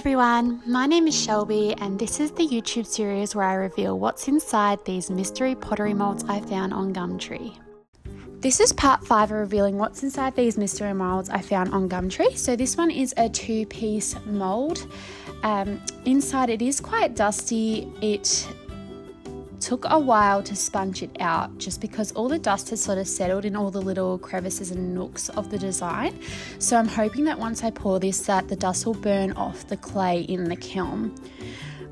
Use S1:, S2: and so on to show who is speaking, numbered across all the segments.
S1: everyone, my name is Shelby and this is the YouTube series where I reveal what's inside these mystery pottery molds I found on Gumtree. This is part 5 of revealing what's inside these mystery molds I found on Gumtree. So this one is a 2-piece mold. Inside it is quite dusty. It took a while to sponge it out just because all the dust has sort of settled in all the little crevices and nooks of the design. So I'm hoping that once I pour this that the dust will burn off the clay in the kiln.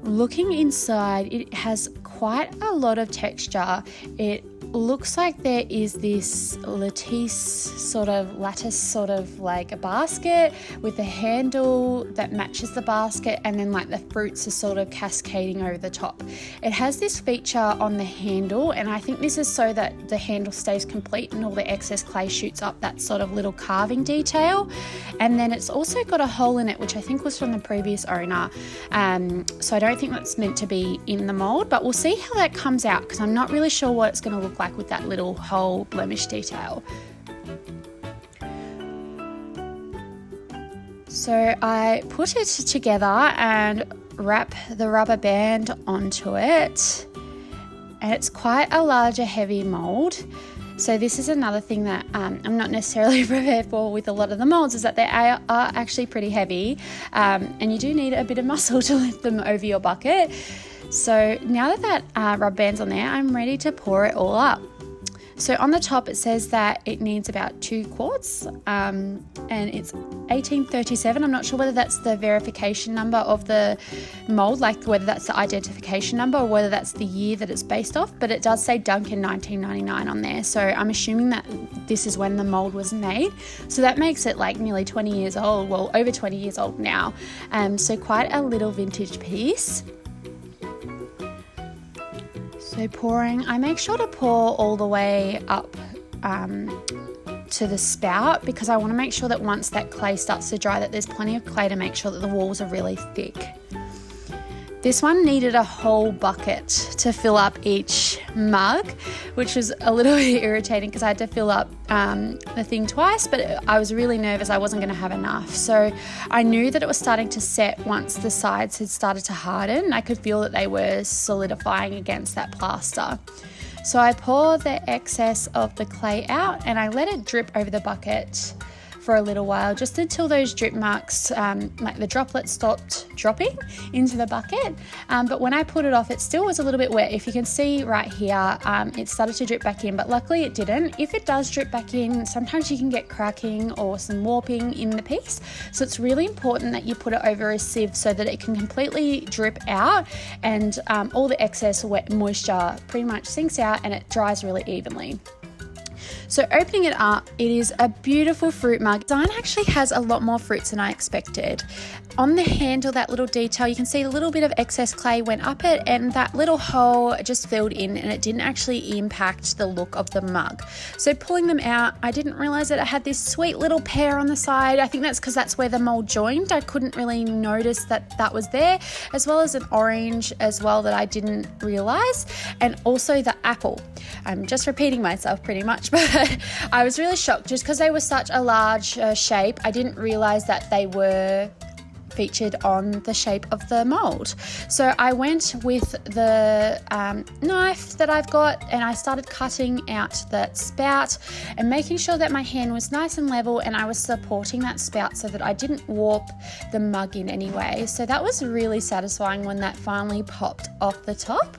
S1: Looking inside, it has quite a lot of texture. It looks like there is this lattice sort of like a basket with a handle that matches the basket, and then like the fruits are sort of cascading over the top. It has this feature on the handle, and I think this is so that the handle stays complete and all the excess clay shoots up that sort of little carving detail. And then it's also got a hole in it, which I think was from the previous owner. So I don't think that's meant to be in the mold, but we'll see how that comes out because I'm not really sure what it's going to look like with that little hole blemish detail. So I put it together and wrap the rubber band onto it, and it's quite a larger heavy mold. So this is another thing that I'm not necessarily prepared for with a lot of the molds, is that they are actually pretty heavy, and you do need a bit of muscle to lift them over your bucket. So now that rubber band's on there, I'm ready to pour it all up. So on the top it says that it needs about 2 quarts, and it's 1837. I'm not sure whether that's the verification number of the mold, like whether that's the identification number or whether that's the year that it's based off, but it does say Duncan 1999 on there. So I'm assuming that this is when the mold was made. So that makes it like nearly 20 years old, well over 20 years old now. So quite a little vintage piece. So pouring, I make sure to pour all the way up to the spout because I want to make sure that once that clay starts to dry that there's plenty of clay to make sure that the walls are really thick. This one needed a whole bucket to fill up each mug, which was a little bit irritating because I had to fill up the thing twice, but I was really nervous I wasn't going to have enough. So I knew that it was starting to set once the sides had started to harden. I could feel that they were solidifying against that plaster. So I pour the excess of the clay out and I let it drip over the bucket for a little while, just until those drip marks, like the droplets, stopped dropping into the bucket. But when I put it off, it still was a little bit wet. If you can see right here, it started to drip back in, but luckily it didn't. If it does drip back in, sometimes you can get cracking or some warping in the piece. So it's really important that you put it over a sieve so that it can completely drip out and all the excess wet moisture pretty much sinks out and it dries really evenly. So opening it up, it is a beautiful fruit mug. The design actually has a lot more fruits than I expected. On the handle, that little detail, you can see a little bit of excess clay went up it and that little hole just filled in and it didn't actually impact the look of the mug. So pulling them out, I didn't realize that it had this sweet little pear on the side. I think that's because that's where the mold joined. I couldn't really notice that that was there, as well as an orange as well that I didn't realize, and also the apple. I'm just repeating myself pretty much, but I was really shocked just because they were such a large shape. I didn't realize that they were featured on the shape of the mold. So I went with the knife that I've got and I started cutting out that spout and making sure that my hand was nice and level and I was supporting that spout so that I didn't warp the mug in any way. So that was really satisfying when that finally popped off the top.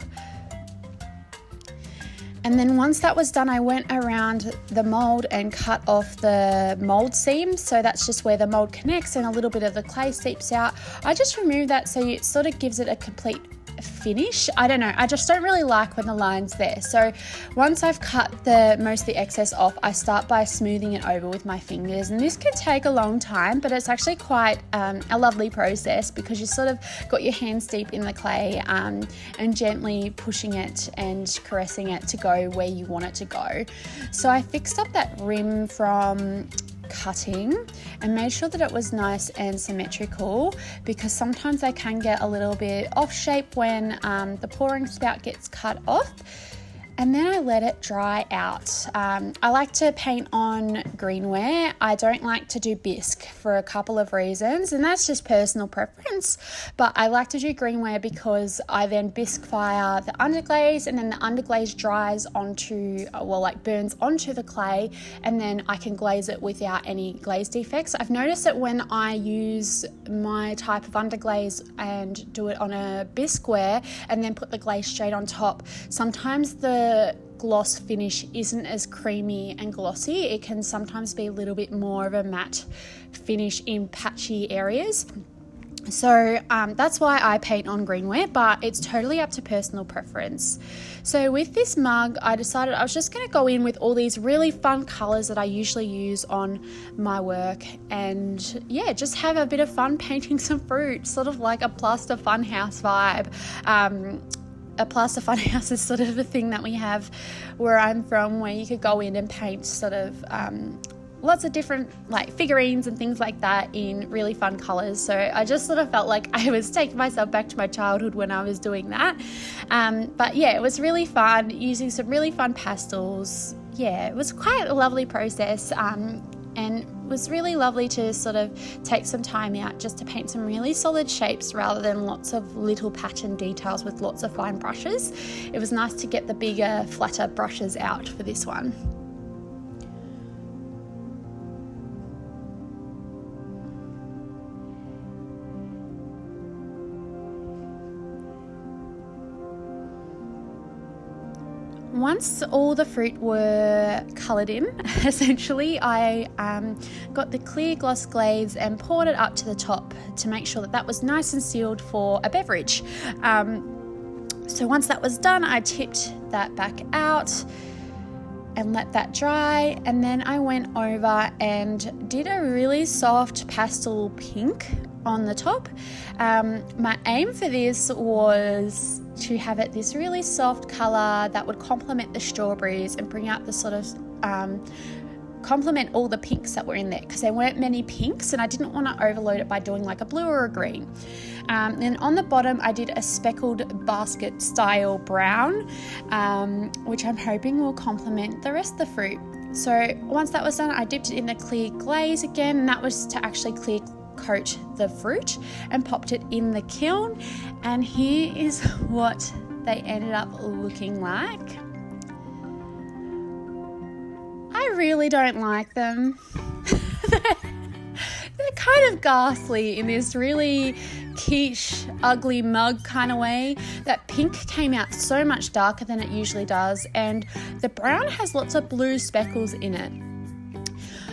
S1: And then once that was done, I went around the mold and cut off the mold seam. So that's just where the mold connects and a little bit of the clay seeps out. I just removed that so it sort of gives it a complete finish. I don't know, I just don't really like when the line's there. So once I've cut most of the excess off, I start by smoothing it over with my fingers, and this can take a long time, but it's actually quite a lovely process because you sort of got your hands deep in the clay and gently pushing it and caressing it to go where you want it to go. So I fixed up that rim from cutting and made sure that it was nice and symmetrical because sometimes they can get a little bit off shape when the pouring spout gets cut off. And then I let it dry out. I like to paint on greenware. I don't like to do bisque for a couple of reasons, and that's just personal preference. But I like to do greenware because I then bisque fire the underglaze, and then the underglaze dries onto, burns onto the clay, and then I can glaze it without any glaze defects. I've noticed that when I use my type of underglaze and do it on a bisqueware and then put the glaze straight on top, sometimes the gloss finish isn't as creamy and glossy. It can sometimes be a little bit more of a matte finish in patchy areas. So that's why I paint on greenware, but it's totally up to personal preference. So with this mug, I decided I was just going to go in with all these really fun colours that I usually use on my work, and yeah, just have a bit of fun painting some fruit, sort of like a plaster funhouse vibe. A plaster funhouse is sort of a thing that we have where I'm from, where you could go in and paint sort of lots of different like figurines and things like that in really fun colours. So I just sort of felt like I was taking myself back to my childhood when I was doing that. But yeah, it was really fun using some really fun pastels. Yeah, it was quite a lovely process. And it was really lovely to sort of take some time out just to paint some really solid shapes rather than lots of little pattern details with lots of fine brushes. It was nice to get the bigger, flatter brushes out for this one. Once all the fruit were coloured in, essentially, I got the clear gloss glaze and poured it up to the top to make sure that that was nice and sealed for a beverage. So once that was done, I tipped that back out and let that dry, and then I went over and did a really soft pastel pink on the top. My aim for this was to have it this really soft colour that would complement the strawberries and bring out the sort of complement all the pinks that were in there, because there weren't many pinks and I didn't want to overload it by doing like a blue or a green. Then on the bottom I did a speckled basket style brown, which I'm hoping will complement the rest of the fruit. So once that was done, I dipped it in the clear glaze again, and that was to actually clear coat the fruit, and popped it in the kiln, and here is what they ended up looking like. I really don't like them. They're kind of ghastly in this really quiche, ugly mug kind of way. That pink came out so much darker than it usually does, and the brown has lots of blue speckles in it.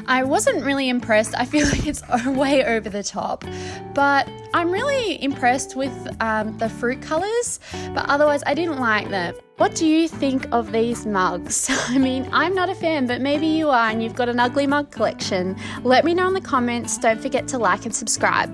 S1: I wasn't really impressed. I feel like it's way over the top, but I'm really impressed with the fruit colours, but otherwise I didn't like them. What do you think of these mugs? I mean, I'm not a fan, but maybe you are and you've got an ugly mug collection. Let me know in the comments. Don't forget to like and subscribe.